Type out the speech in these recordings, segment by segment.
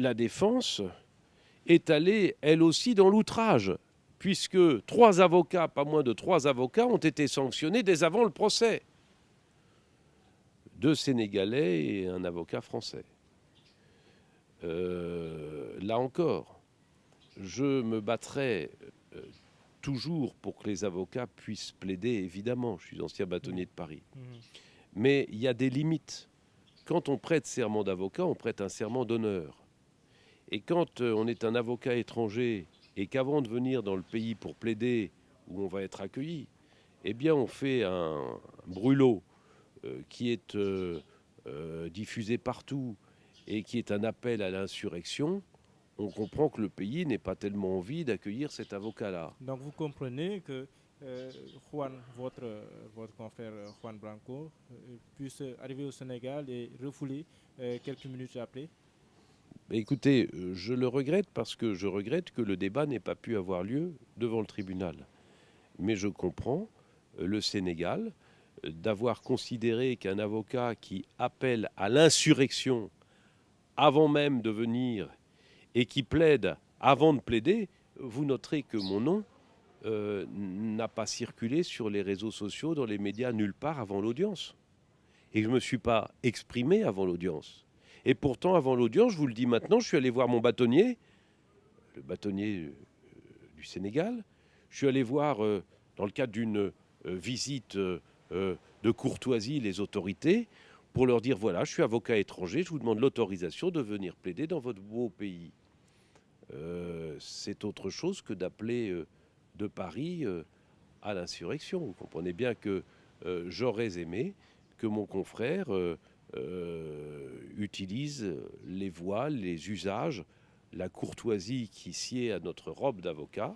la défense est allée, elle aussi, dans l'outrage, puisque 3 avocats, pas moins de 3 avocats, ont été sanctionnés dès avant le procès. 2 Sénégalais et un avocat français. Là encore, je me battrai toujours pour que les avocats puissent plaider, évidemment. Je suis ancien bâtonnier de Paris. Mais il y a des limites. Quand on prête serment d'avocat, on prête un serment d'honneur. Et quand on est un avocat étranger et qu'avant de venir dans le pays pour plaider, où on va être accueilli, eh bien on fait un brûlot qui est diffusé partout et qui est un appel à l'insurrection, on comprend que le pays n'est pas tellement envie d'accueillir cet avocat-là. Donc vous comprenez que Juan, votre confrère Juan Branco, puisse arriver au Sénégal et refouler quelques minutes après. Écoutez, je le regrette parce que je regrette que le débat n'ait pas pu avoir lieu devant le tribunal. Mais je comprends le Sénégal d'avoir considéré qu'un avocat qui appelle à l'insurrection avant même de venir et qui plaide avant de plaider, vous noterez que mon nom n'a pas circulé sur les réseaux sociaux, dans les médias, nulle part avant l'audience. Et je ne me suis pas exprimé avant l'audience. Et pourtant, avant l'audience, je vous le dis maintenant, je suis allé voir mon bâtonnier, le bâtonnier du Sénégal. Je suis allé voir, dans le cadre d'une visite de courtoisie, les autorités, pour leur dire, voilà, je suis avocat étranger, je vous demande l'autorisation de venir plaider dans votre beau pays. C'est autre chose que d'appeler de Paris à l'insurrection. Vous comprenez bien que j'aurais aimé que mon confrère utilise les voies, les usages, la courtoisie qui sied à notre robe d'avocat,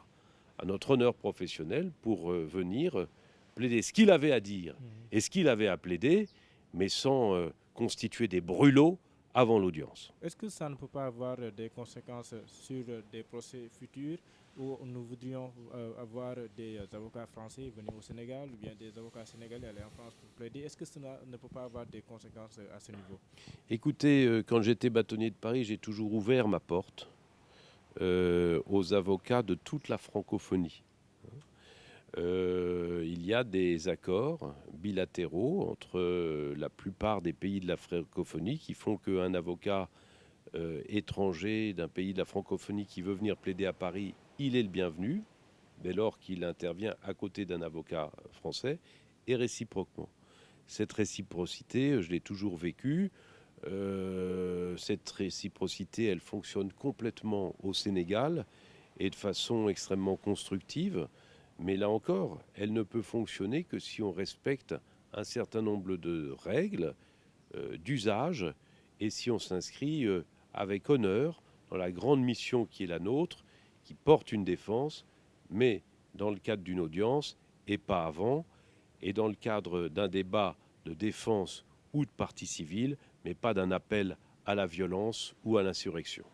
à notre honneur professionnel, pour venir plaider ce qu'il avait à dire et ce qu'il avait à plaider, mais sans constituer des brûlots avant l'audience. Est-ce que ça ne peut pas avoir des conséquences sur des procès futurs où nous voudrions avoir des avocats français venir au Sénégal ou bien des avocats sénégalais aller en France pour plaider? Est-ce que cela ne peut pas avoir des conséquences à ce niveau? Écoutez, quand j'étais bâtonnier de Paris, j'ai toujours ouvert ma porte aux avocats de toute la francophonie. Il y a des accords bilatéraux entre la plupart des pays de la francophonie qui font qu'un avocat étranger d'un pays de la francophonie qui veut venir plaider à Paris, il est le bienvenu, dès lors qu'il intervient à côté d'un avocat français, et réciproquement. Cette réciprocité, je l'ai toujours vécue. Cette réciprocité, elle fonctionne complètement au Sénégal et de façon extrêmement constructive. Mais là encore, elle ne peut fonctionner que si on respecte un certain nombre de règles, d'usages, et si on s'inscrit avec honneur dans la grande mission qui est la nôtre, qui porte une défense, mais dans le cadre d'une audience et pas avant, et dans le cadre d'un débat de défense ou de partie civile, mais pas d'un appel à la violence ou à l'insurrection.